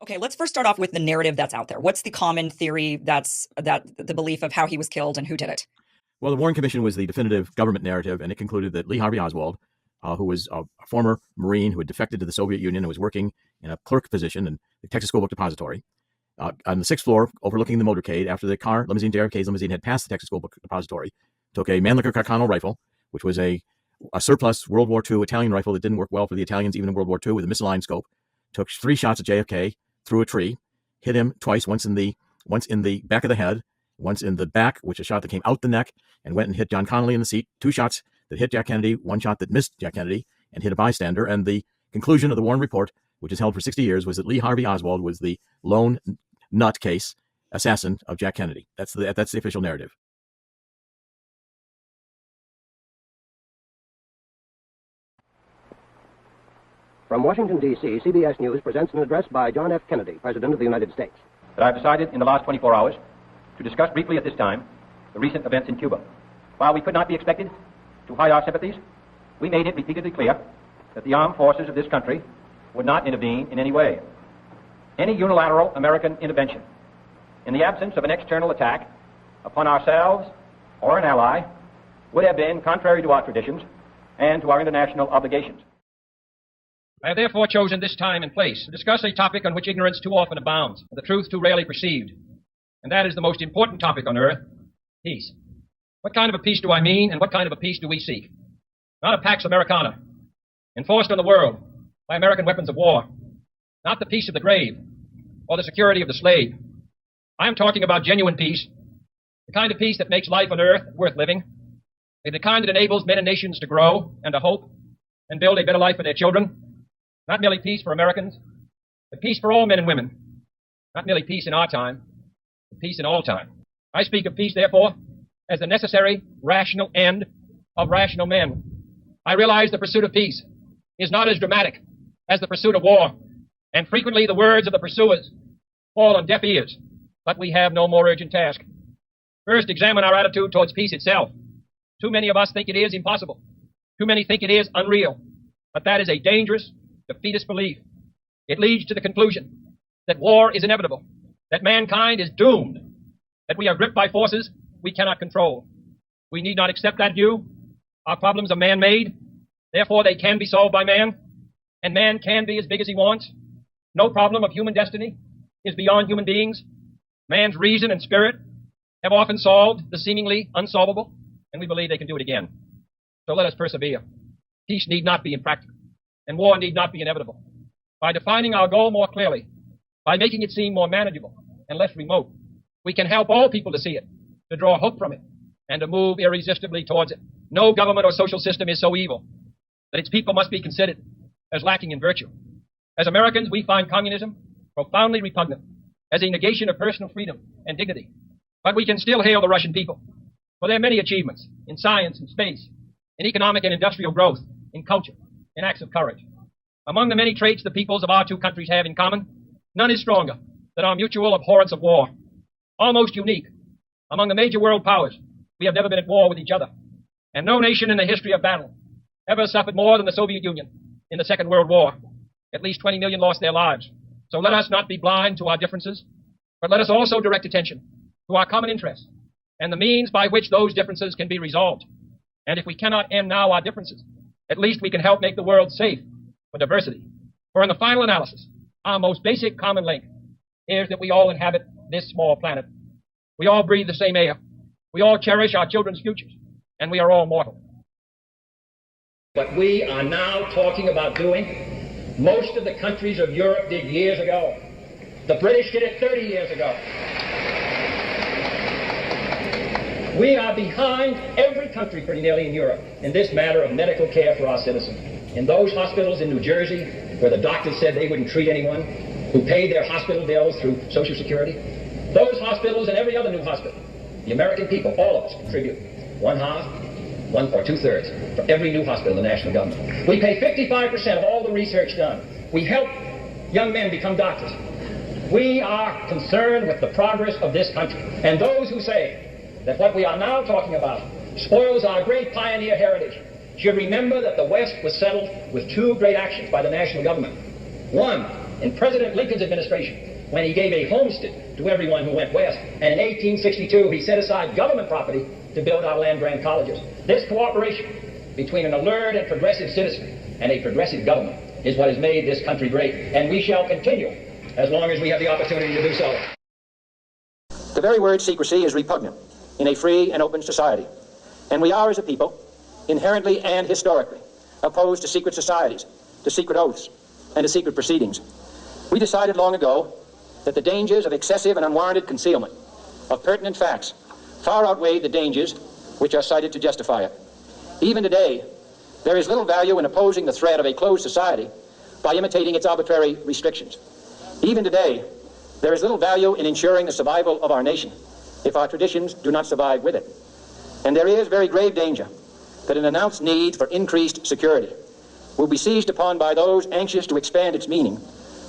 Okay, let's first start off with the narrative that's out there. What's the common theory that the belief of how he was killed and who did it? Well, the Warren Commission was the definitive government narrative, and it concluded that Lee Harvey Oswald, who was a former Marine who had defected to the Soviet Union and was working in a clerk position in the Texas School Book Depository, on the 6th floor overlooking the motorcade after the JFK's limousine had passed the Texas School Book Depository, took a Mannlicher Carcano rifle, which was a surplus World War II Italian rifle that didn't work well for the Italians even in World War II, with a misaligned scope, took 3 shots at JFK through a tree, hit him twice, once in the back of the head, once in the back, which is a shot that came out the neck, and went and hit John Connally in the seat. 2 shots that hit Jack Kennedy, 1 shot that missed Jack Kennedy and hit a bystander. And the conclusion of the Warren Report, which is held for 60 years, was that Lee Harvey Oswald was the lone nutcase assassin of Jack Kennedy. That's the official narrative. From Washington, D.C., CBS News presents an address by John F. Kennedy, President of the United States. That I've decided in the last 24 hours to discuss briefly at this time the recent events in Cuba. While we could not be expected to hide our sympathies, we made it repeatedly clear that the armed forces of this country would not intervene in any way. Any unilateral American intervention, in the absence of an external attack upon ourselves or an ally, would have been contrary to our traditions and to our international obligations. I have therefore chosen this time and place to discuss a topic on which ignorance too often abounds, and the truth too rarely perceived. And that is the most important topic on earth, peace. What kind of a peace do I mean, and what kind of a peace do we seek? Not a Pax Americana, enforced on the world by American weapons of war. Not the peace of the grave, or the security of the slave. I am talking about genuine peace, the kind of peace that makes life on earth worth living, the kind that enables men and nations to grow and to hope and build a better life for their children. Not merely peace for Americans, but peace for all men and women. Not merely peace in our time, but peace in all time. I speak of peace, therefore, as the necessary, rational end of rational men. I realize the pursuit of peace is not as dramatic as the pursuit of war, and frequently the words of the pursuers fall on deaf ears, but we have no more urgent task. First, examine our attitude towards peace itself. Too many of us think it is impossible. Too many think it is unreal. But that is a dangerous, defeatist belief. It leads to the conclusion that war is inevitable, that mankind is doomed, that we are gripped by forces we cannot control. We need not accept that view. Our problems are man-made, therefore they can be solved by man, and man can be as big as he wants. No problem of human destiny is beyond human beings. Man's reason and spirit have often solved the seemingly unsolvable, and we believe they can do it again. So let us persevere. Peace need not be impractical, and war need not be inevitable. By defining our goal more clearly, by making it seem more manageable and less remote, we can help all people to see it, to draw hope from it, and to move irresistibly towards it. No government or social system is so evil that its people must be considered as lacking in virtue. As Americans, we find communism profoundly repugnant as a negation of personal freedom and dignity. But we can still hail the Russian people for their many achievements in science and space, in economic and industrial growth, in culture, in acts of courage. Among the many traits the peoples of our two countries have in common, none is stronger than our mutual abhorrence of war. Almost unique among the major world powers, we have never been at war with each other, and no nation in the history of battle ever suffered more than the Soviet Union in the Second World War. At least 20 million lost their lives. So let us not be blind to our differences, but let us also direct attention to our common interests and the means by which those differences can be resolved. And if we cannot end now our differences, at least we can help make the world safe for diversity. For in the final analysis, our most basic common link is that we all inhabit this small planet. We all breathe the same air. We all cherish our children's futures, and we are all mortal. What we are now talking about doing, most of the countries of Europe did years ago. The British did it 30 years ago. We are behind every country pretty nearly in Europe in this matter of medical care for our citizens. In those hospitals in New Jersey where the doctors said they wouldn't treat anyone who paid their hospital bills through Social Security, those hospitals and every other new hospital, the American people, all of us, contribute 1/2, 1 or 2/3 for every new hospital in the national government. We pay 55% of all the research done. We help young men become doctors. We are concerned with the progress of this country. And those who say that what we are now talking about spoils our great pioneer heritage should remember that the West was settled with 2 great actions by the national government. One, in President Lincoln's administration when he gave a homestead to everyone who went west. And in 1862, he set aside government property to build our land-grant colleges. This cooperation between an alert and progressive citizenry and a progressive government is what has made this country great. And we shall continue as long as we have the opportunity to do so. The very word secrecy is repugnant in a free and open society. And we are, as a people, inherently and historically opposed to secret societies, to secret oaths, and to secret proceedings. We decided long ago that the dangers of excessive and unwarranted concealment of pertinent facts far outweighed the dangers which are cited to justify it. Even today, there is little value in opposing the threat of a closed society by imitating its arbitrary restrictions. Even today, there is little value in ensuring the survival of our nation if our traditions do not survive with it. And there is very grave danger that an announced need for increased security will be seized upon by those anxious to expand its meaning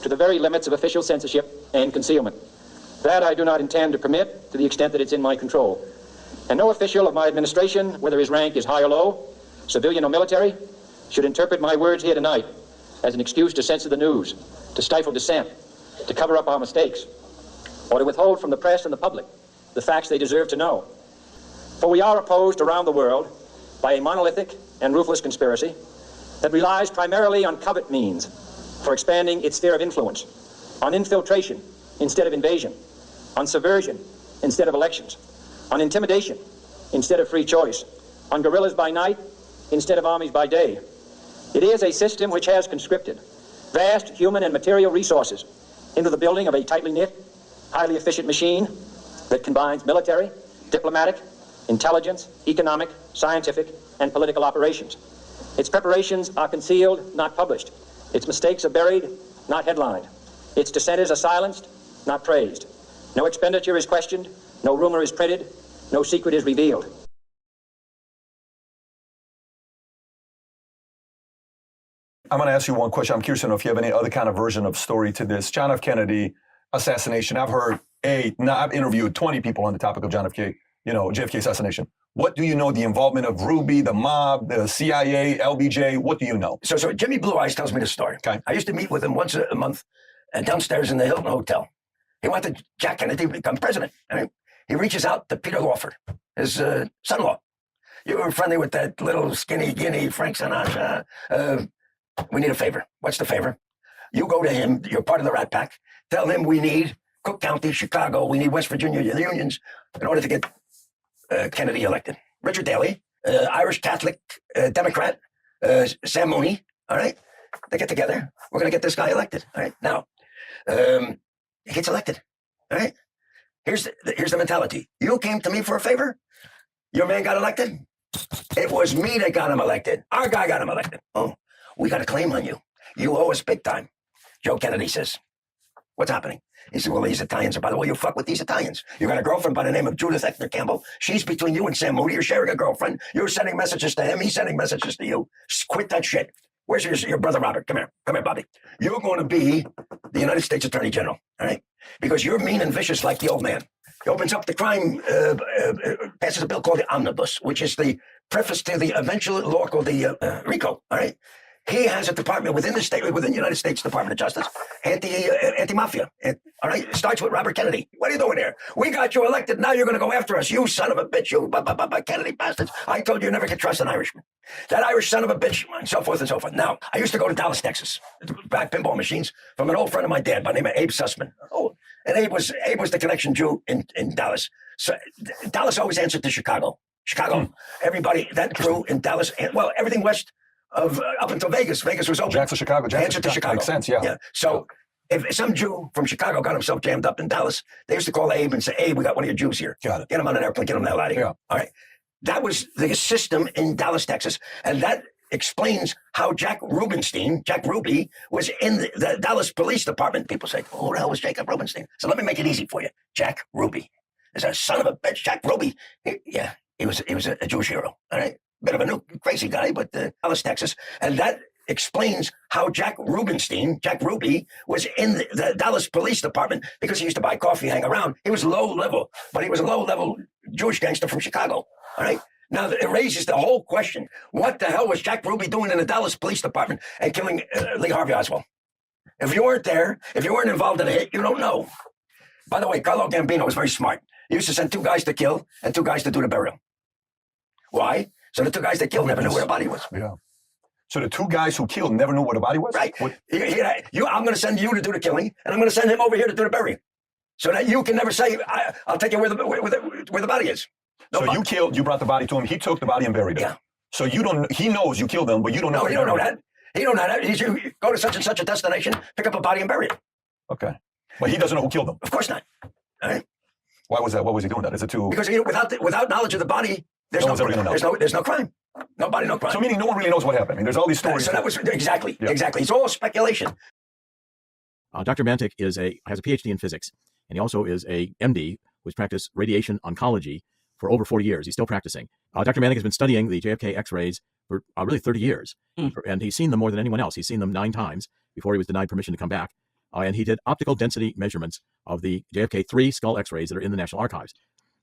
to the very limits of official censorship and concealment. That I do not intend to permit to the extent that it's in my control. And no official of my administration, whether his rank is high or low, civilian or military, should interpret my words here tonight as an excuse to censor the news, to stifle dissent, to cover up our mistakes, or to withhold from the press and the public the facts they deserve to know. For we are opposed around the world by a monolithic and ruthless conspiracy that relies primarily on covert means for expanding its sphere of influence, on infiltration instead of invasion, on subversion instead of elections, on intimidation instead of free choice, on guerrillas by night instead of armies by day. It is a system which has conscripted vast human and material resources into the building of a tightly knit, highly efficient machine that combines military, diplomatic, intelligence, economic, scientific, and political operations. Its preparations are concealed, not published. Its mistakes are buried, not headlined. Its dissenters are silenced, not praised. No expenditure is questioned, no rumor is printed, no secret is revealed. I'm going to ask you one question. I'm curious to know if you have any other kind of version of story to this. John F. Kennedy assassination. I've heard, I've interviewed 20 people on the topic of John F. JFK assassination. What do you know? The involvement of Ruby, the mob, the CIA, LBJ. What do you know? So Jimmy Blue Eyes tells me the story. Okay. I used to meet with him once a month downstairs in the Hilton Hotel. He wanted Jack Kennedy to become president. And he reaches out to Peter Lawford, his son-in-law. You were friendly with that little skinny guinea, Frank Sinatra. We need a favor. What's the favor? You go to him. You're part of the Rat Pack. Tell him we need Cook County, Chicago. We need West Virginia unions in order to get Kennedy elected. Richard Daley, Irish Catholic Democrat, Sam Mooney. All right, they get together. We're going to get this guy elected. All right, now he gets elected. All right, here's the mentality. You came to me for a favor. Your man got elected. It was me that got him elected. Our guy got him elected. Oh, we got a claim on you. You owe us big time. Joe Kennedy says, what's happening? He said, well, these Italians are, by the way, you fuck with these Italians. You got a girlfriend by the name of Judith Ethner Campbell. She's between you and Sam Mooney. You're sharing a girlfriend. You're sending messages to him. He's sending messages to you. Quit that shit. Where's your brother Robert? Come here. Come here, Bobby. You're going to be the United States Attorney General, all right? Because you're mean and vicious like the old man. He opens up the crime, passes a bill called the Omnibus, which is the preface to the eventual law called the RICO, all right? He has a department within the United States Department of Justice, anti-mafia. All right, it starts with Robert Kennedy. What are you doing here? We got you elected. Now you're going to go after us. You son of a bitch, you Kennedy bastards. I told you never could trust an Irishman. That Irish son of a bitch, and so forth and so forth. Now, I used to go to Dallas, Texas, back pinball machines from an old friend of my dad by the name of Abe Sussman. Oh, and Abe was the connection Jew in Dallas. So Dallas always answered to Chicago. Everybody, that crew in Dallas, well, everything west of up until Vegas. Vegas was open. Jackson, Chicago. Answer to Chicago. Makes sense, yeah. So if some Jew from Chicago got himself jammed up in Dallas, they used to call Abe and say, Abe, we got one of your Jews here. Got it. Get him on an airplane. Get him the hell out of here. Yeah. All right. That was the system in Dallas, Texas. And that explains how Jack Ruby, was in the Dallas Police Department. People say, oh, who the hell was Jacob Rubenstein? So let me make it easy for you. Jack Ruby is a son of a bitch. Jack Ruby. He was a Jewish hero. All right. Bit of a new crazy guy, but Dallas, Texas. And that explains how Jack Ruby, was in the Dallas Police Department because he used to buy coffee, hang around. He was low level, but he was a low level Jewish gangster from Chicago. All right. Now it raises the whole question. What the hell was Jack Ruby doing in the Dallas Police Department and killing Lee Harvey Oswald? If you weren't there, if you weren't involved in a hit, you don't know. By the way, Carlo Gambino was very smart. He used to send 2 guys to kill and 2 guys to do the burial. Why? So the 2 guys that killed never knew where the body was. Yeah. So the 2 guys who killed never knew where the body was? Right. I'm going to send you to do the killing, and I'm going to send him over here to do the burying. So that you can never say, I'll take you where the body is. So you brought the body to him, he took the body and buried it. Yeah. So he knows you killed them, but you don't know. No, you don't know that. He don't know that. You go to such and such a destination, pick up a body and bury it. Okay. But he doesn't know who killed them. Of course not. All right? Why was that? What was he doing that? Is it too... Because without knowledge of the body, there's No one's ever gonna know. there's no crime. No body, no crime. So meaning no one really knows what happened. I mean, there's all these stories. So that was exactly. Yeah. Exactly. It's all speculation. Dr. Mantic has a PhD in physics, and he also is a MD who's practiced radiation oncology for over 40 years. He's still practicing. Dr. Mantic has been studying the JFK X-rays for really 30 years, and he's seen them more than anyone else. He's seen them 9 times before he was denied permission to come back. And he did optical density measurements of the JFK 3 skull X-rays that are in the National Archives.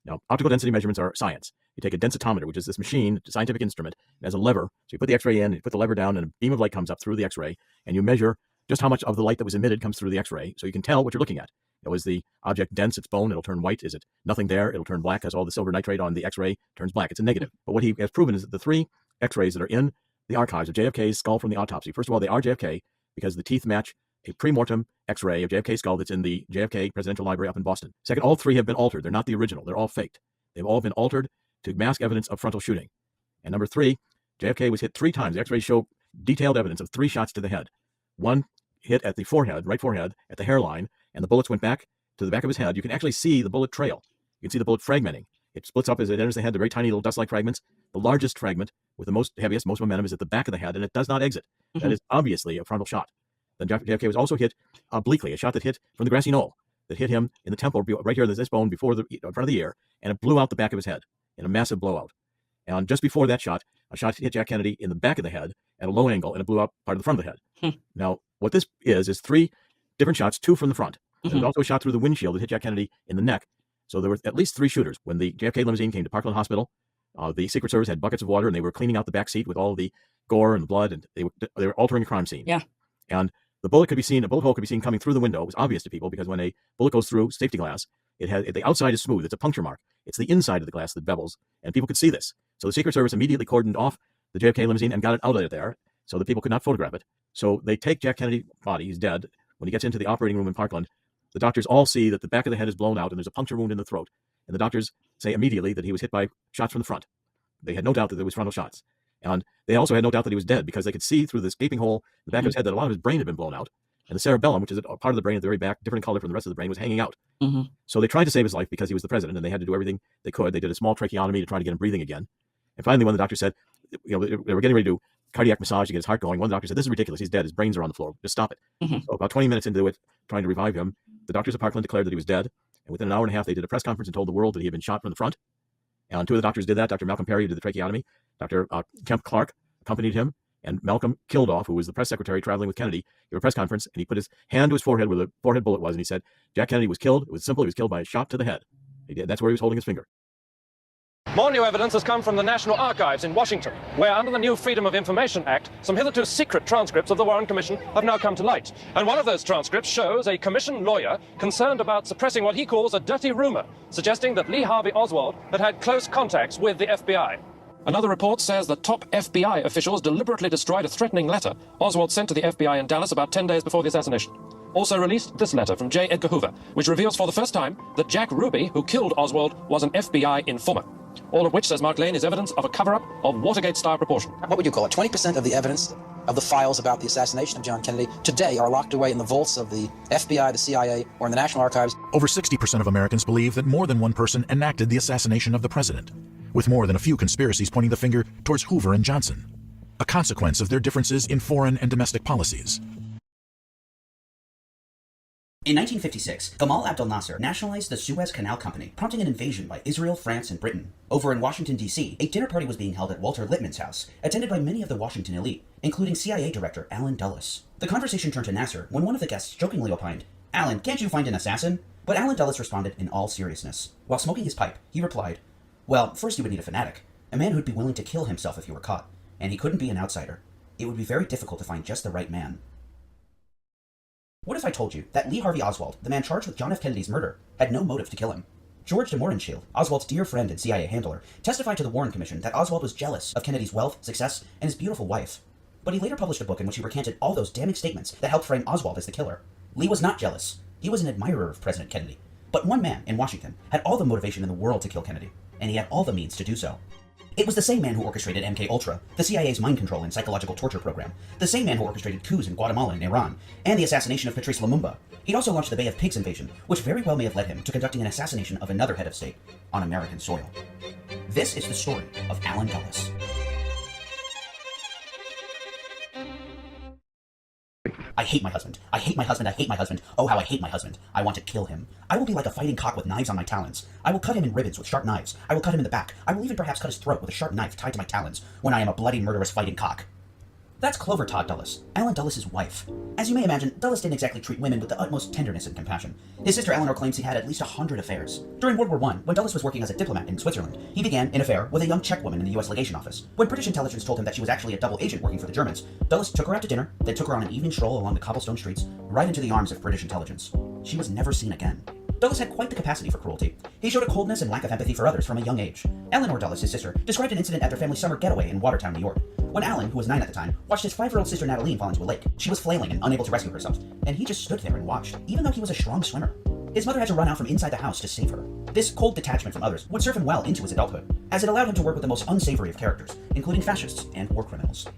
Now, optical density measurements are science. You take a densitometer, which is this machine, a scientific instrument, it has a lever. So you put the X-ray in, you put the lever down, and a beam of light comes up through the X-ray, and you measure just how much of the light that was emitted comes through the X-ray, so you can tell what you're looking at. Is the object dense, it's bone, it'll turn white. Is it nothing there, it'll turn black, as all the silver nitrate on the X-ray turns black. It's a negative. But what he has proven is that the 3 X-rays that are in the archives of JFK's skull from the autopsy, first of all, they are JFK because the teeth match a pre-mortem X-ray of JFK's skull that's in the JFK Presidential Library up in Boston. Second, all 3 have been altered. They're not the original. They're all faked. They've all been altered to mask evidence of frontal shooting. And number 3, JFK was hit 3 times. The X-rays show detailed evidence of 3 shots to the head. 1 hit at the forehead, right forehead, at the hairline, and the bullets went back to the back of his head. You can actually see the bullet trail. You can see the bullet fragmenting. It splits up as it enters the head, the very tiny little dust-like fragments. The largest fragment with the most momentum is at the back of the head, and it does not exit. That is obviously a frontal shot. Then JFK was also hit obliquely, a shot that hit from the grassy knoll, that hit him in the temple, right here, this bone before in front of the ear, and it blew out the back of his head in a massive blowout. And just before that shot, a shot hit Jack Kennedy in the back of the head at a low angle, and it blew out part of the front of the head. Now, what this is 3 different shots, 2 from the front. There's also a shot through the windshield that hit Jack Kennedy in the neck. So there were at least 3 shooters. When the JFK limousine came to Parkland Hospital, the Secret Service had buckets of water, and they were cleaning out the back seat with all the gore and the blood, and they were altering a crime scene. Yeah. And the bullet could be seen, a bullet hole could be seen coming through the window. It was obvious to people because when a bullet goes through safety glass, the outside is smooth. It's a puncture mark. It's the inside of the glass that bevels, and people could see this. So the Secret Service immediately cordoned off the JFK limousine and got it out of there so that people could not photograph it. So they take Jack Kennedy's body, he's dead. When he gets into the operating room in Parkland, the doctors all see that the back of the head is blown out and there's a puncture wound in the throat. And the doctors say immediately that he was hit by shots from the front. They had no doubt that there was frontal shots. And they also had no doubt that he was dead because they could see through this gaping hole in the back of his head that a lot of his brain had been blown out. And the cerebellum, which is a part of the brain at the very back, different color from the rest of the brain, was hanging out. So they tried to save his life because he was the president, and they had to do everything they could. They did a small tracheotomy to try to get him breathing again. And finally, when the doctor said, they were getting ready to do cardiac massage to get his heart going, one of the doctors said, "This is ridiculous. He's dead. His brains are on the floor. Just stop it." So about 20 minutes into it, trying to revive him, the doctors of Parkland declared that he was dead. And within an hour and a half, they did a press conference and told the world that he had been shot from the front. And 2 of the doctors did that. Dr. Malcolm Perry, who did the tracheotomy. Dr. Kemp Clark accompanied him. And Malcolm Kildoff, who was the press secretary traveling with Kennedy, gave a press conference, and he put his hand to his forehead where the forehead bullet was, and he said, Jack Kennedy was killed. It was simple. He was killed by a shot to the head. That's where he was holding his finger. More new evidence has come from the National Archives in Washington, where under the new Freedom of Information Act, some hitherto secret transcripts of the Warren Commission have now come to light. And one of those transcripts shows a commission lawyer concerned about suppressing what he calls a dirty rumor, suggesting that Lee Harvey Oswald had had close contacts with the FBI. Another report says that top FBI officials deliberately destroyed a threatening letter Oswald sent to the FBI in Dallas about 10 days before the assassination. Also released this letter from J. Edgar Hoover, which reveals for the first time that Jack Ruby, who killed Oswald, was an FBI informer. All of which, says Mark Lane, is evidence of a cover-up of Watergate-style proportion. What would you call it? 20% of the evidence of the files about the assassination of John Kennedy today are locked away in the vaults of the FBI, the CIA, or in the National Archives. Over 60% of Americans believe that more than one person enacted the assassination of the president, with more than a few conspiracies pointing the finger towards Hoover and Johnson, a consequence of their differences in foreign and domestic policies. In 1956, Gamal Abdel Nasser nationalized the Suez Canal Company, prompting an invasion by Israel, France, and Britain. Over in Washington, D.C., a dinner party was being held at Walter Lippmann's house, attended by many of the Washington elite, including CIA Director Allen Dulles. The conversation turned to Nasser when one of the guests jokingly opined, "Allen, can't you find an assassin?" But Allen Dulles responded in all seriousness. While smoking his pipe, he replied, "Well, first you would need a fanatic, a man who'd be willing to kill himself if he were caught, and he couldn't be an outsider. It would be very difficult to find just the right man." What if I told you that Lee Harvey Oswald, the man charged with John F. Kennedy's murder, had no motive to kill him? George de Mohrenschildt, Oswald's dear friend and CIA handler, testified to the Warren Commission that Oswald was jealous of Kennedy's wealth, success, and his beautiful wife. But he later published a book in which he recanted all those damning statements that helped frame Oswald as the killer. Lee was not jealous. He was an admirer of President Kennedy. But one man in Washington had all the motivation in the world to kill Kennedy, and he had all the means to do so. It was the same man who orchestrated MK-Ultra, the CIA's mind control and psychological torture program, the same man who orchestrated coups in Guatemala and Iran, and the assassination of Patrice Lumumba. He'd also launched the Bay of Pigs invasion, which very well may have led him to conducting an assassination of another head of state on American soil. This is the story of Allen Dulles. I hate my husband. I hate my husband. I hate my husband. Oh, how I hate my husband. I want to kill him. I will be like a fighting cock with knives on my talons. I will cut him in ribbons with sharp knives. I will cut him in the back. I will even perhaps cut his throat with a sharp knife tied to my talons when I am a bloody, murderous fighting cock. That's Clover Todd Dulles, Allen Dulles' wife. As you may imagine, Dulles didn't exactly treat women with the utmost tenderness and compassion. His sister Eleanor claims he had at least 100 affairs. During World War I, when Dulles was working as a diplomat in Switzerland, he began an affair with a young Czech woman in the U.S. legation office. When British intelligence told him that she was actually a double agent working for the Germans, Dulles took her out to dinner, then took her on an evening stroll along the cobblestone streets, right into the arms of British intelligence. She was never seen again. Dulles had quite the capacity for cruelty. He showed a coldness and lack of empathy for others from a young age. Eleanor Dulles, his sister, described an incident at their family's summer getaway in Watertown, New York. When Allen, who was 9 at the time, watched his 5-year-old sister Natalie fall into a lake, she was flailing and unable to rescue herself, and he just stood there and watched, even though he was a strong swimmer. His mother had to run out from inside the house to save her. This cold detachment from others would serve him well into his adulthood, as it allowed him to work with the most unsavory of characters, including fascists and war criminals.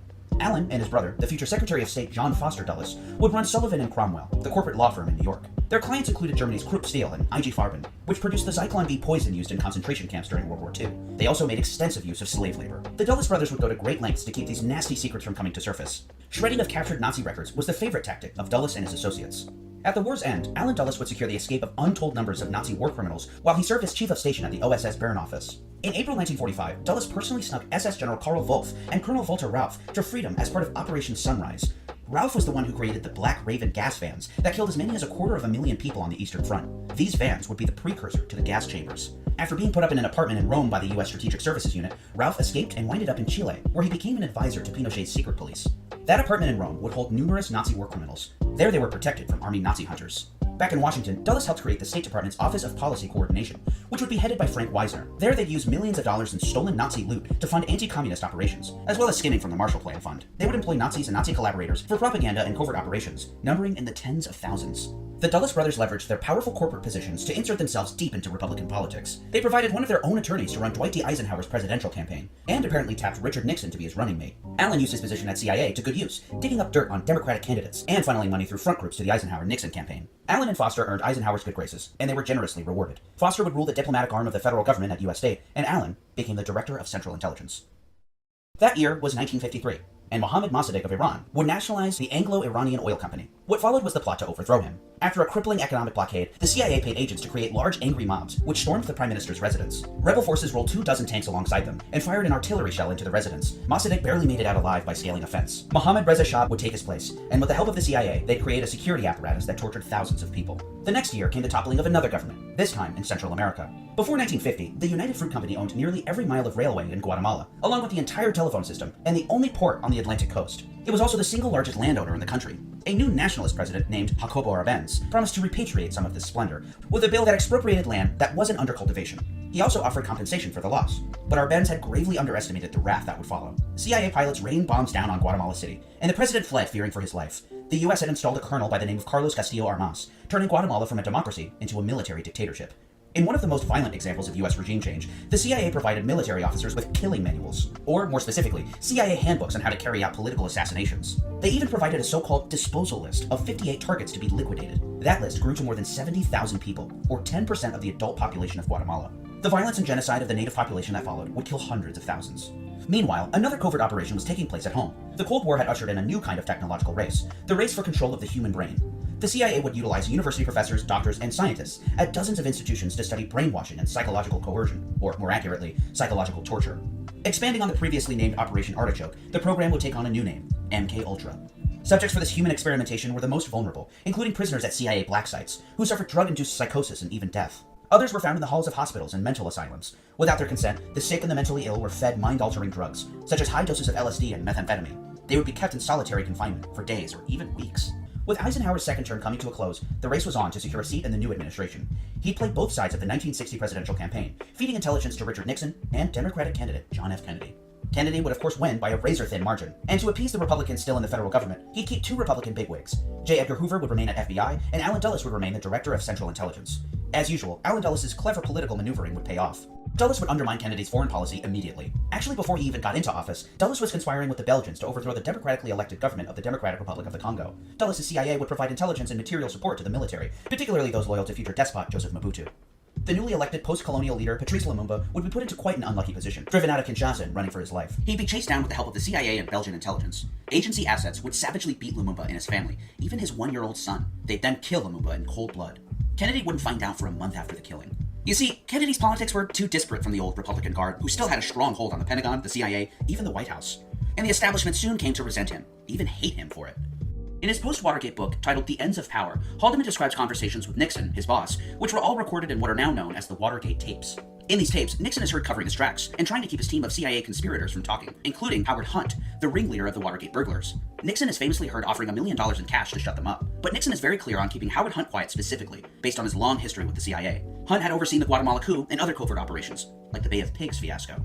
Allen and his brother, the future Secretary of State John Foster Dulles, would run Sullivan and Cromwell, the corporate law firm in New York. Their clients included Germany's Krupp Steel and IG Farben, which produced the Zyklon B poison used in concentration camps during World War II. They also made extensive use of slave labor. The Dulles brothers would go to great lengths to keep these nasty secrets from coming to surface. Shredding of captured Nazi records was the favorite tactic of Dulles and his associates. At the war's end, Allen Dulles would secure the escape of untold numbers of Nazi war criminals while he served as chief of station at the OSS Bern office. In April 1945, Dulles personally snuck SS General Karl Wolff and Colonel Walter Rauff to freedom as part of Operation Sunrise. Rauff was the one who created the Black Raven gas vans that killed as many as 250,000 people on the Eastern Front. These vans would be the precursor to the gas chambers. After being put up in an apartment in Rome by the U.S. Strategic Services Unit, Rauff escaped and winded up in Chile, where he became an advisor to Pinochet's secret police. That apartment in Rome would hold numerous Nazi war criminals. There they were protected from army Nazi hunters. Back in Washington, Dulles helped create the State Department's Office of Policy Coordination, which would be headed by Frank Wisner. There they'd use millions of dollars in stolen Nazi loot to fund anti-communist operations, as well as skimming from the Marshall Plan Fund. They would employ Nazis and Nazi collaborators for propaganda and covert operations, numbering in the tens of thousands. The Dulles brothers leveraged their powerful corporate positions to insert themselves deep into Republican politics. They provided one of their own attorneys to run Dwight D. Eisenhower's presidential campaign, and apparently tapped Richard Nixon to be his running mate. Allen used his position at CIA to good use, digging up dirt on Democratic candidates, and funneling money through front groups to the Eisenhower-Nixon campaign. Allen and Foster earned Eisenhower's good graces, and they were generously rewarded. Foster would rule the diplomatic arm of the federal government at U.S. State, and Allen became the Director of Central Intelligence. That year was 1953. And Mohammad Mossadegh of Iran would nationalize the Anglo-Iranian Oil Company. What followed was the plot to overthrow him. After a crippling economic blockade, the CIA paid agents to create large angry mobs, which stormed the Prime Minister's residence. Rebel forces rolled 24 tanks alongside them, and fired an artillery shell into the residence. Mossadegh barely made it out alive by scaling a fence. Mohammad Reza Shah would take his place, and with the help of the CIA, they'd create a security apparatus that tortured thousands of people. The next year came the toppling of another government, this time in Central America. Before 1950, the United Fruit Company owned nearly every mile of railway in Guatemala, along with the entire telephone system, and the only port on the Atlantic coast. It was also the single largest landowner in the country. A new nationalist president named Jacobo Arbenz promised to repatriate some of this splendor with a bill that expropriated land that wasn't under cultivation. He also offered compensation for the loss, but Arbenz had gravely underestimated the wrath that would follow. CIA pilots rained bombs down on Guatemala City, and the president fled fearing for his life. The US had installed a colonel by the name of Carlos Castillo Armas, turning Guatemala from a democracy into a military dictatorship. In one of the most violent examples of US regime change, the CIA provided military officers with killing manuals, or more specifically, CIA handbooks on how to carry out political assassinations. They even provided a so-called disposal list of 58 targets to be liquidated. That list grew to more than 70,000 people, or 10% of the adult population of Guatemala. The violence and genocide of the native population that followed would kill hundreds of thousands. Meanwhile, another covert operation was taking place at home. The Cold War had ushered in a new kind of technological race, the race for control of the human brain. The CIA would utilize university professors, doctors, and scientists at dozens of institutions to study brainwashing and psychological coercion, or more accurately, psychological torture. Expanding on the previously named Operation Artichoke, the program would take on a new name, MK-Ultra. Subjects for this human experimentation were the most vulnerable, including prisoners at CIA black sites, who suffered drug-induced psychosis and even death. Others were found in the halls of hospitals and mental asylums. Without their consent, the sick and the mentally ill were fed mind-altering drugs, such as high doses of LSD and methamphetamine. They would be kept in solitary confinement for days or even weeks. With Eisenhower's second term coming to a close, the race was on to secure a seat in the new administration. He'd played both sides of the 1960 presidential campaign, feeding intelligence to Richard Nixon and Democratic candidate John F. Kennedy. Kennedy would of course win by a razor-thin margin, and to appease the Republicans still in the federal government, he'd keep two Republican bigwigs. J. Edgar Hoover would remain at FBI, and Allen Dulles would remain the Director of Central Intelligence. As usual, Allen Dulles' clever political maneuvering would pay off. Dulles would undermine Kennedy's foreign policy immediately. Actually, before he even got into office, Dulles was conspiring with the Belgians to overthrow the democratically elected government of the Democratic Republic of the Congo. Dulles' CIA would provide intelligence and material support to the military, particularly those loyal to future despot Joseph Mobutu. The newly elected post-colonial leader, Patrice Lumumba, would be put into quite an unlucky position, driven out of Kinshasa and running for his life. He'd be chased down with the help of the CIA and Belgian intelligence. Agency assets would savagely beat Lumumba and his family, even his one-year-old son. They'd then kill Lumumba in cold blood. Kennedy wouldn't find out for a month after the killing. You see, Kennedy's politics were too disparate from the old Republican Guard, who still had a strong hold on the Pentagon, the CIA, even the White House. And the establishment soon came to resent him, even hate him for it. In his post-Watergate book, titled The Ends of Power, Haldeman describes conversations with Nixon, his boss, which were all recorded in what are now known as the Watergate tapes. In these tapes, Nixon is heard covering his tracks and trying to keep his team of CIA conspirators from talking, including Howard Hunt, the ringleader of the Watergate burglars. Nixon is famously heard offering $1 million in cash to shut them up, but Nixon is very clear on keeping Howard Hunt quiet specifically, based on his long history with the CIA. Hunt had overseen the Guatemala coup and other covert operations, like the Bay of Pigs fiasco.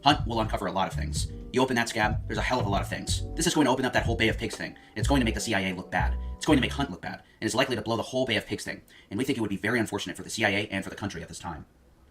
Hunt will uncover a lot of things. You open that scab, there's a hell of a lot of things. This is going to open up that whole Bay of Pigs thing, and it's going to make the CIA look bad. It's going to make Hunt look bad, and it's likely to blow the whole Bay of Pigs thing, and we think it would be very unfortunate for the CIA and for the country at this time.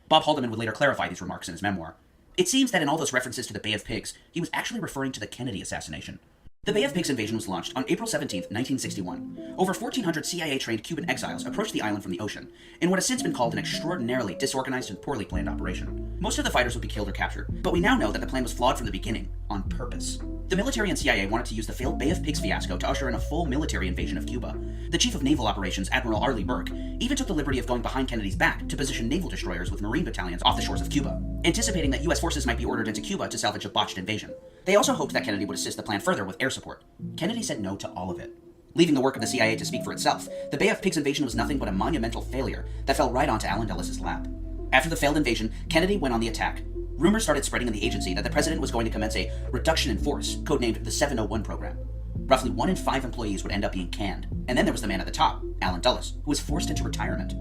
Bob Haldeman would later clarify these remarks in his memoir. It seems that in all those references to the Bay of Pigs, he was actually referring to the Kennedy assassination. The Bay of Pigs invasion was launched on April 17, 1961. Over 1,400 CIA-trained Cuban exiles approached the island from the ocean, in what has since been called an extraordinarily disorganized and poorly planned operation. Most of the fighters would be killed or captured, but we now know that the plan was flawed from the beginning, on purpose. The military and CIA wanted to use the failed Bay of Pigs fiasco to usher in a full military invasion of Cuba. The chief of naval operations, Admiral Arleigh Burke, even took the liberty of going behind Kennedy's back to position naval destroyers with marine battalions off the shores of Cuba, anticipating that U.S. forces might be ordered into Cuba to salvage a botched invasion. They also hoped that Kennedy would assist the plan further with air support. Kennedy said no to all of it. Leaving the work of the CIA to speak for itself, the Bay of Pigs invasion was nothing but a monumental failure that fell right onto Allen Dulles' lap. After the failed invasion, Kennedy went on the attack. Rumors started spreading in the agency that the president was going to commence a reduction in force, codenamed the 701 program. Roughly 1 in 5 employees would end up being canned. And then there was the man at the top, Allen Dulles, who was forced into retirement.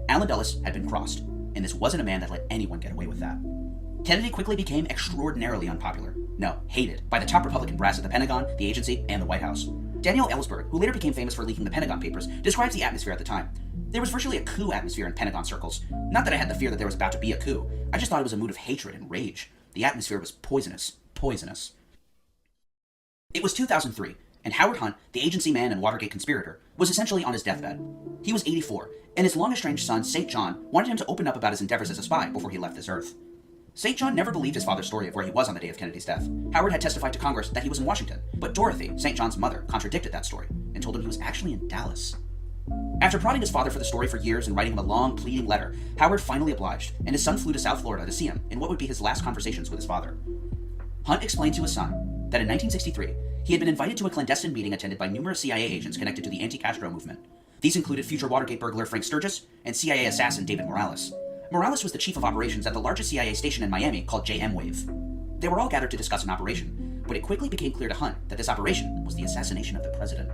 Allen Dulles had been crossed, and this wasn't a man that let anyone get away with that. Kennedy quickly became extraordinarily unpopular. No, hated by the top Republican brass at the Pentagon, the agency, and the White House. Daniel Ellsberg, who later became famous for leaking the Pentagon Papers, describes the atmosphere at the time. There was virtually a coup atmosphere in Pentagon circles. Not that I had the fear that there was about to be a coup. I just thought it was a mood of hatred and rage. The atmosphere was poisonous. Poisonous. It was 2003, and Howard Hunt, the agency man and Watergate conspirator, was essentially on his deathbed. He was 84, and his long-estranged son, St. John, wanted him to open up about his endeavors as a spy before he left this earth. St. John never believed his father's story of where he was on the day of Kennedy's death. Howard had testified to Congress that he was in Washington, but Dorothy, St. John's mother, contradicted that story and told him he was actually in Dallas. After prodding his father for the story for years and writing him a long, pleading letter, Howard finally obliged, and his son flew to South Florida to see him in what would be his last conversations with his father. Hunt explained to his son that in 1963, he had been invited to a clandestine meeting attended by numerous CIA agents connected to the anti-Castro movement. These included future Watergate burglar Frank Sturgis and CIA assassin David Morales. Morales was the chief of operations at the largest CIA station in Miami called JM Wave. They were all gathered to discuss an operation, but it quickly became clear to Hunt that this operation was the assassination of the president.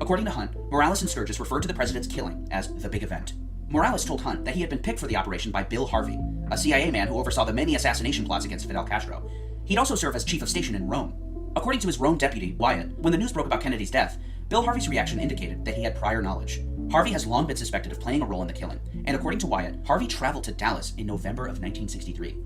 According to Hunt, Morales and Sturgis referred to the president's killing as the big event. Morales told Hunt that he had been picked for the operation by Bill Harvey, a CIA man who oversaw the many assassination plots against Fidel Castro. He'd also serve as chief of station in Rome. According to his Rome deputy, Wyatt, when the news broke about Kennedy's death, Bill Harvey's reaction indicated that he had prior knowledge. Harvey has long been suspected of playing a role in the killing, and according to Wyatt, Harvey traveled to Dallas in November of 1963.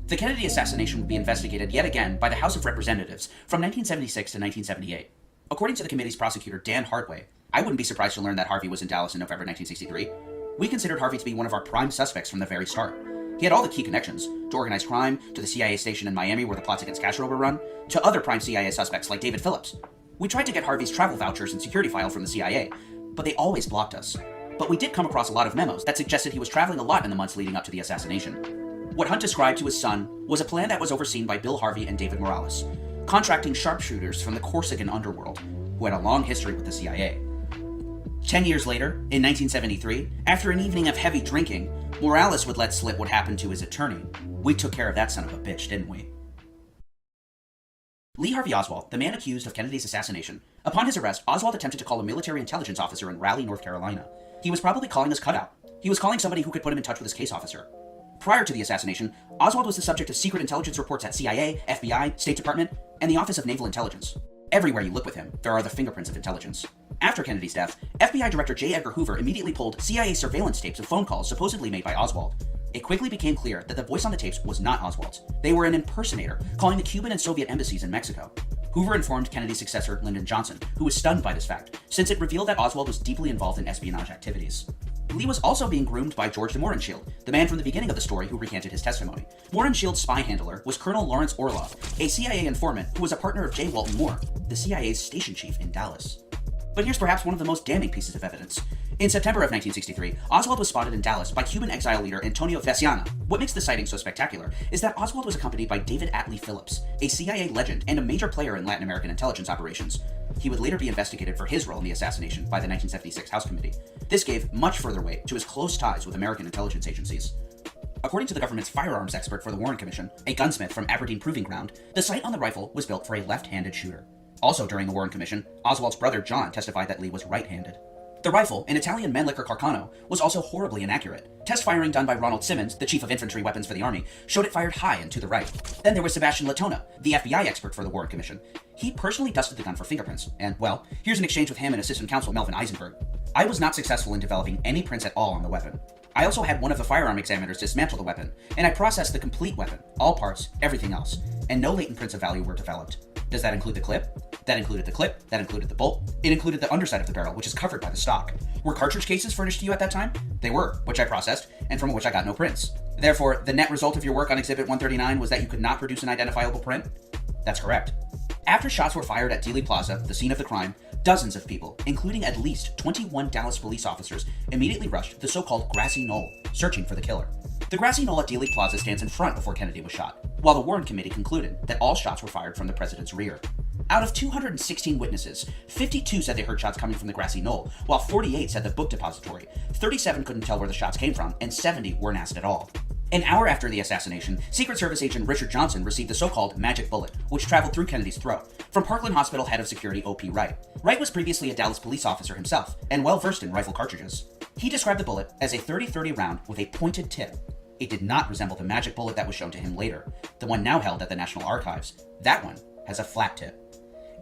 The Kennedy assassination would be investigated yet again by the House of Representatives from 1976 to 1978. According to the committee's prosecutor, Dan Hardway, I wouldn't be surprised to learn that Harvey was in Dallas in November 1963. We considered Harvey to be one of our prime suspects from the very start. He had all the key connections, to organized crime, to the CIA station in Miami where the plots against Castro were run, to other prime CIA suspects like David Phillips. We tried to get Harvey's travel vouchers and security file from the CIA, but they always blocked us. But we did come across a lot of memos that suggested he was traveling a lot in the months leading up to the assassination. What Hunt described to his son was a plan that was overseen by Bill Harvey and David Morales, contracting sharpshooters from the Corsican underworld, who had a long history with the CIA. 10 years later, in 1973, after an evening of heavy drinking, Morales would let slip what happened to his attorney. We took care of that son of a bitch, didn't we? Lee Harvey Oswald, the man accused of Kennedy's assassination. Upon his arrest, Oswald attempted to call a military intelligence officer in Raleigh, North Carolina. He was probably calling his cutout. He was calling somebody who could put him in touch with his case officer. Prior to the assassination, Oswald was the subject of secret intelligence reports at CIA, FBI, State Department, and the Office of Naval Intelligence. Everywhere you look with him, there are the fingerprints of intelligence. After Kennedy's death, FBI Director J. Edgar Hoover immediately pulled CIA surveillance tapes of phone calls supposedly made by Oswald. It quickly became clear that the voice on the tapes was not Oswald's. They were an impersonator, calling the Cuban and Soviet embassies in Mexico. Hoover informed Kennedy's successor, Lyndon Johnson, who was stunned by this fact, since it revealed that Oswald was deeply involved in espionage activities. Lee was also being groomed by George de Mohrenschildt, the man from the beginning of the story who recanted his testimony. Mohrenschildt's spy handler was Colonel Lawrence Orloff, a CIA informant who was a partner of J. Walton Moore, the CIA's station chief in Dallas. But here's perhaps one of the most damning pieces of evidence. In September of 1963, Oswald was spotted in Dallas by Cuban exile leader Antonio Veciana. What makes the sighting so spectacular is that Oswald was accompanied by David Atlee Phillips, a CIA legend and a major player in Latin American intelligence operations. He would later be investigated for his role in the assassination by the 1976 House Committee. This gave much further weight to his close ties with American intelligence agencies. According to the government's firearms expert for the Warren Commission, a gunsmith from Aberdeen Proving Ground, the sight on the rifle was built for a left-handed shooter. Also during the Warren Commission, Oswald's brother John testified that Lee was right-handed. The rifle, an Italian Mannlicher Carcano, was also horribly inaccurate. Test firing done by Ronald Simmons, the chief of infantry weapons for the Army, showed it fired high and to the right. Then there was Sebastian Latona, the FBI expert for the Warren Commission. He personally dusted the gun for fingerprints, and, well, here's an exchange with him and assistant counsel Melvin Eisenberg. I was not successful in developing any prints at all on the weapon. I also had one of the firearm examiners dismantle the weapon, and I processed the complete weapon, all parts, everything else, and no latent prints of value were developed. Does that include the clip? That included the clip, that included the bolt, it included the underside of the barrel, which is covered by the stock. Were cartridge cases furnished to you at that time? They were, which I processed, and from which I got no prints. Therefore, the net result of your work on Exhibit 139 was that you could not produce an identifiable print? That's correct. After shots were fired at Dealey Plaza, the scene of the crime, dozens of people, including at least 21 Dallas police officers, immediately rushed to the so-called grassy knoll, searching for the killer. The grassy knoll at Dealey Plaza stands in front before Kennedy was shot, while the Warren Committee concluded that all shots were fired from the president's rear. Out of 216 witnesses, 52 said they heard shots coming from the grassy knoll, while 48 said the book depository, 37 couldn't tell where the shots came from, and 70 weren't asked at all. An hour after the assassination, Secret Service agent Richard Johnson received the so-called magic bullet, which traveled through Kennedy's throat, from Parkland Hospital head of security O.P. Wright. Wright was previously a Dallas police officer himself, and well-versed in rifle cartridges. He described the bullet as a .30-30 round with a pointed tip. It did not resemble the magic bullet that was shown to him later, the one now held at the National Archives. That one has a flat tip.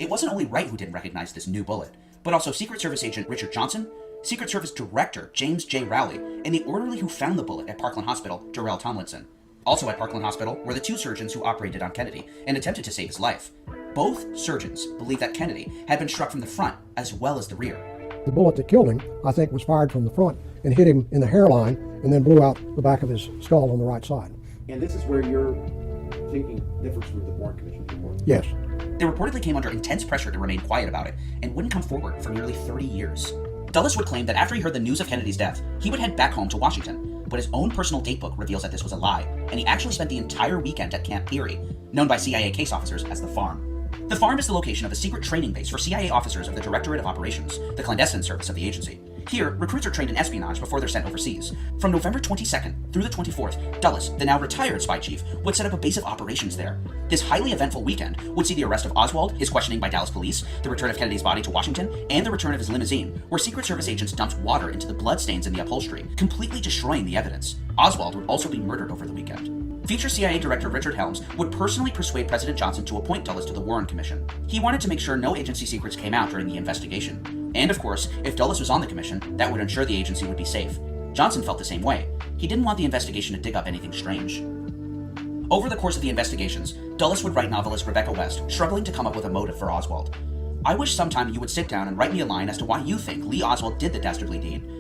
It wasn't only Wright who didn't recognize this new bullet, but also Secret Service agent Richard Johnson, Secret Service Director James J. Rowley, and the orderly who found the bullet at Parkland Hospital, Darrell Tomlinson. Also at Parkland Hospital were the two surgeons who operated on Kennedy and attempted to save his life. Both surgeons believed that Kennedy had been struck from the front as well as the rear. The bullet that killed him, I think, was fired from the front and hit him in the hairline and then blew out the back of his skull on the right side. And this is where your thinking differs from the Warren Commission report? Yes. They reportedly came under intense pressure to remain quiet about it and wouldn't come forward for nearly 30 years. Dulles would claim that after he heard the news of Kennedy's death, he would head back home to Washington, but his own personal datebook reveals that this was a lie, and he actually spent the entire weekend at Camp Peary, known by CIA case officers as the Farm. The Farm is the location of a secret training base for CIA officers of the Directorate of Operations, the clandestine service of the agency. Here, recruits are trained in espionage before they're sent overseas. From November 22nd through the 24th, Dulles, the now retired spy chief, would set up a base of operations there. This highly eventful weekend would see the arrest of Oswald, his questioning by Dallas police, the return of Kennedy's body to Washington, and the return of his limousine, where Secret Service agents dumped water into the bloodstains in the upholstery, completely destroying the evidence. Oswald would also be murdered over the weekend. Future CIA Director Richard Helms would personally persuade President Johnson to appoint Dulles to the Warren Commission. He wanted to make sure no agency secrets came out during the investigation. And of course, if Dulles was on the commission, that would ensure the agency would be safe. Johnson felt the same way. He didn't want the investigation to dig up anything strange. Over the course of the investigations, Dulles would write novelist Rebecca West, struggling to come up with a motive for Oswald. I wish sometime you would sit down and write me a line as to why you think Lee Oswald did the dastardly deed.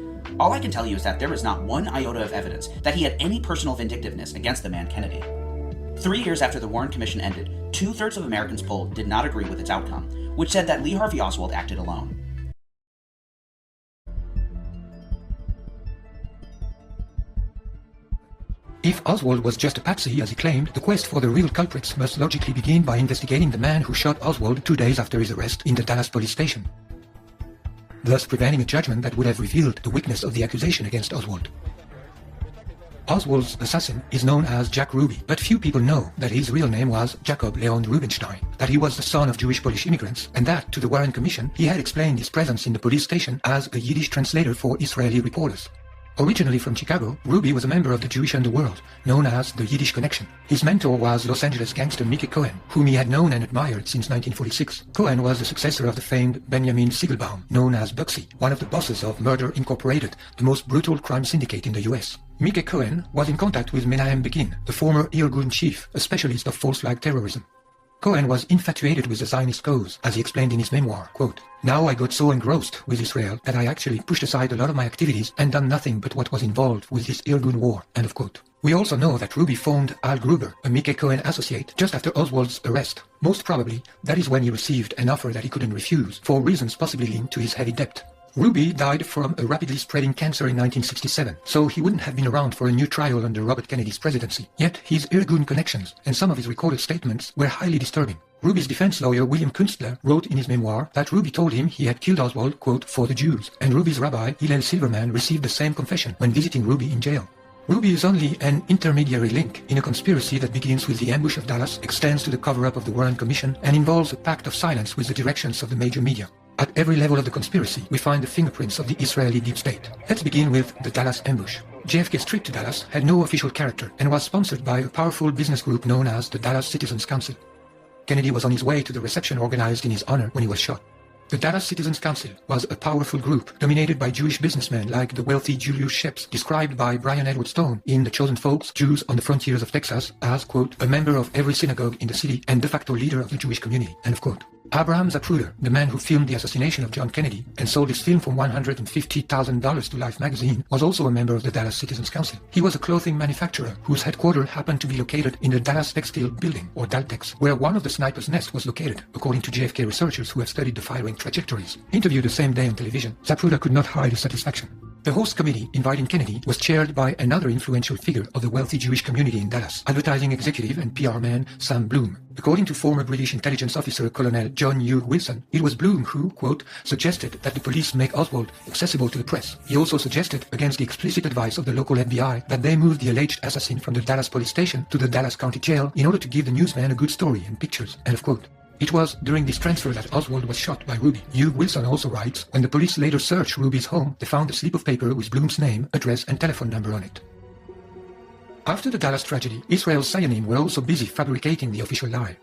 All I can tell you is that there is not one iota of evidence that he had any personal vindictiveness against the man Kennedy. 3 years after the Warren Commission ended, 2/3 of Americans polled did not agree with its outcome, which said that Lee Harvey Oswald acted alone. If Oswald was just a patsy, as he claimed, the quest for the real culprits must logically begin by investigating the man who shot Oswald 2 days after his arrest in the Dallas police station, thus preventing a judgment that would have revealed the weakness of the accusation against Oswald. Oswald's assassin is known as Jack Ruby, but few people know that his real name was Jacob Leon Rubinstein, that he was the son of Jewish Polish immigrants, and that, to the Warren Commission, he had explained his presence in the police station as a Yiddish translator for Israeli reporters. Originally from Chicago, Ruby was a member of the Jewish underworld, known as the Yiddish Connection. His mentor was Los Angeles gangster Mickey Cohen, whom he had known and admired since 1946. Cohen was the successor of the famed Benjamin Siegelbaum, known as Bugsy, one of the bosses of Murder Incorporated, the most brutal crime syndicate in the US. Mickey Cohen was in contact with Menahem Begin, the former Irgun chief, a specialist of false flag terrorism. Cohen was infatuated with the Zionist cause, as he explained in his memoir, quote, "Now I got so engrossed with Israel that I actually pushed aside a lot of my activities and done nothing but what was involved with this Irgun war," end of quote. We also know that Ruby phoned Al Gruber, a Mickey Cohen associate, just after Oswald's arrest. Most probably, that is when he received an offer that he couldn't refuse, for reasons possibly linked to his heavy debt. Ruby died from a rapidly spreading cancer in 1967, so he wouldn't have been around for a new trial under Robert Kennedy's presidency. Yet his Irgun connections and some of his recorded statements were highly disturbing. Ruby's defense lawyer William Kunstler wrote in his memoir that Ruby told him he had killed Oswald, quote, "for the Jews," and Ruby's rabbi Hillel Silverman received the same confession when visiting Ruby in jail. Ruby is only an intermediary link in a conspiracy that begins with the ambush of Dallas, extends to the cover-up of the Warren Commission, and involves a pact of silence with the directions of the major media. At every level of the conspiracy, we find the fingerprints of the Israeli deep state. Let's begin with the Dallas ambush. JFK's trip to Dallas had no official character and was sponsored by a powerful business group known as the Dallas Citizens Council. Kennedy was on his way to the reception organized in his honor when he was shot. The Dallas Citizens Council was a powerful group dominated by Jewish businessmen like the wealthy Julius Sheps, described by Brian Edward Stone in The Chosen Folks, Jews on the Frontiers of Texas, as, quote, "a member of every synagogue in the city and de facto leader of the Jewish community," end of quote. Abraham Zapruder, the man who filmed the assassination of John Kennedy and sold his film for $150,000 to Life magazine, was also a member of the Dallas Citizens Council. He was a clothing manufacturer whose headquarters happened to be located in the Dallas Textile Building, or Daltex, where one of the sniper's nests was located, according to JFK researchers who have studied the firing trajectories. Interviewed the same day on television, Zapruder could not hide his satisfaction. The host committee inviting Kennedy was chaired by another influential figure of the wealthy Jewish community in Dallas, advertising executive and PR man Sam Bloom. According to former British intelligence officer Colonel John Hugh Wilson, it was Bloom who, quote, "suggested that the police make Oswald accessible to the press. He also suggested, against the explicit advice of the local FBI, that they move the alleged assassin from the Dallas police station to the Dallas County Jail in order to give the newsman a good story and pictures," end of quote. It was during this transfer that Oswald was shot by Ruby. Hugh Wilson also writes, when the police later searched Ruby's home, they found a slip of paper with Bloom's name, address, and telephone number on it. After the Dallas tragedy, Israel's Zionim were also busy fabricating the official lie.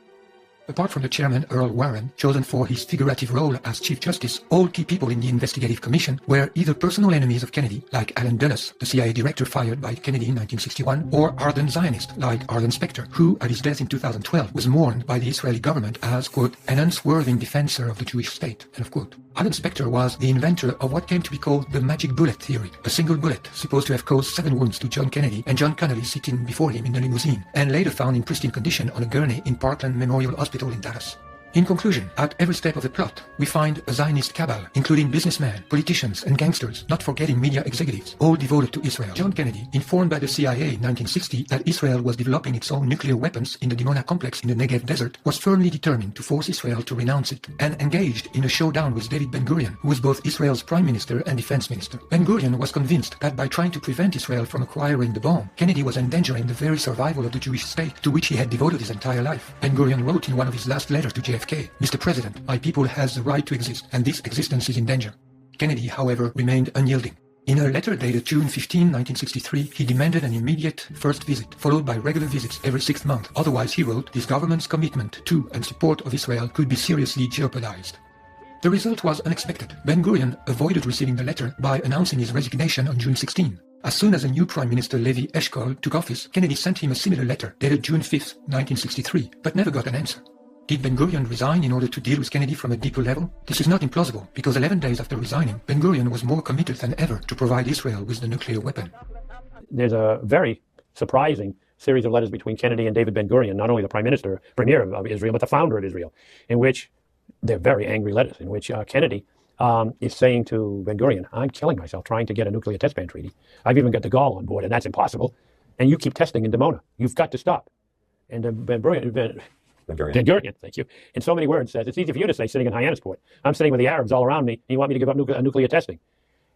Apart from the chairman, Earl Warren, chosen for his figurative role as Chief Justice, all key people in the investigative commission were either personal enemies of Kennedy, like Alan Dulles, the CIA director fired by Kennedy in 1961, or ardent Zionist, like Arlen Specter, who, at his death in 2012, was mourned by the Israeli government as, quote, "an unswerving defensor of the Jewish state," end of quote. Arlen Specter was the inventor of what came to be called the magic bullet theory, a single bullet supposed to have caused 7 wounds to John Kennedy and John Connally sitting before him in the limousine, and later found in pristine condition on a gurney in Parkland Memorial Hospital in Dallas. In conclusion, at every step of the plot, we find a Zionist cabal, including businessmen, politicians, and gangsters, not forgetting media executives, all devoted to Israel. John Kennedy, informed by the CIA in 1960 that Israel was developing its own nuclear weapons in the Dimona complex in the Negev desert, was firmly determined to force Israel to renounce it, and engaged in a showdown with David Ben-Gurion, who was both Israel's prime minister and defense minister. Ben-Gurion was convinced that by trying to prevent Israel from acquiring the bomb, Kennedy was endangering the very survival of the Jewish state, to which he had devoted his entire life. Ben-Gurion wrote in one of his last letters to JFK, "Mr. President, my people has the right to exist, and this existence is in danger." Kennedy, however, remained unyielding. In a letter dated June 15, 1963, he demanded an immediate first visit, followed by regular visits every 6th month. Otherwise, he wrote, this government's commitment to and support of Israel could be seriously jeopardized. The result was unexpected. Ben-Gurion avoided receiving the letter by announcing his resignation on June 16. As soon as a new Prime Minister Levi Eshkol took office, Kennedy sent him a similar letter dated June 5, 1963, but never got an answer. Did Ben-Gurion resign in order to deal with Kennedy from a deeper level? This is not implausible, because 11 days after resigning, Ben-Gurion was more committed than ever to provide Israel with the nuclear weapon. There's a very surprising series of letters between Kennedy and David Ben-Gurion, not only the premier of Israel, but the founder of Israel, in which they're very angry letters, in which Kennedy is saying to Ben-Gurion, I'm killing myself trying to get a nuclear test ban treaty. I've even got de Gaulle on board, and that's impossible. And you keep testing in Dimona. You've got to stop. And Ben-Gurion, thank you, in so many words says, it's easy for you to say sitting in Hyannisport. I'm sitting with the Arabs all around me, and you want me to give up nuclear testing.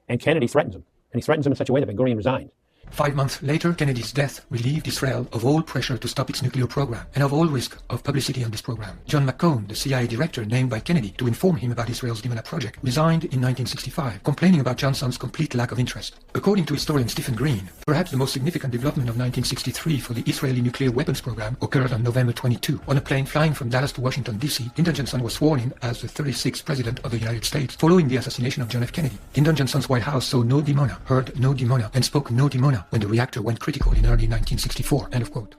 And Kennedy threatens him. And he threatens him in such a way that Ben-Gurion resigns. 5 months later, Kennedy's death relieved Israel of all pressure to stop its nuclear program and of all risk of publicity on this program. John McCone, the CIA director named by Kennedy to inform him about Israel's Dimona project, resigned in 1965, complaining about Johnson's complete lack of interest. According to historian Stephen Green, perhaps the most significant development of 1963 for the Israeli nuclear weapons program occurred on November 22. On a plane flying from Dallas to Washington, D.C., Lyndon Johnson was sworn in as the 36th President of the United States following the assassination of John F. Kennedy. Lyndon Johnson's White House saw no Dimona, heard no Dimona, and spoke no Dimona when the reactor went critical in early 1964. End of quote.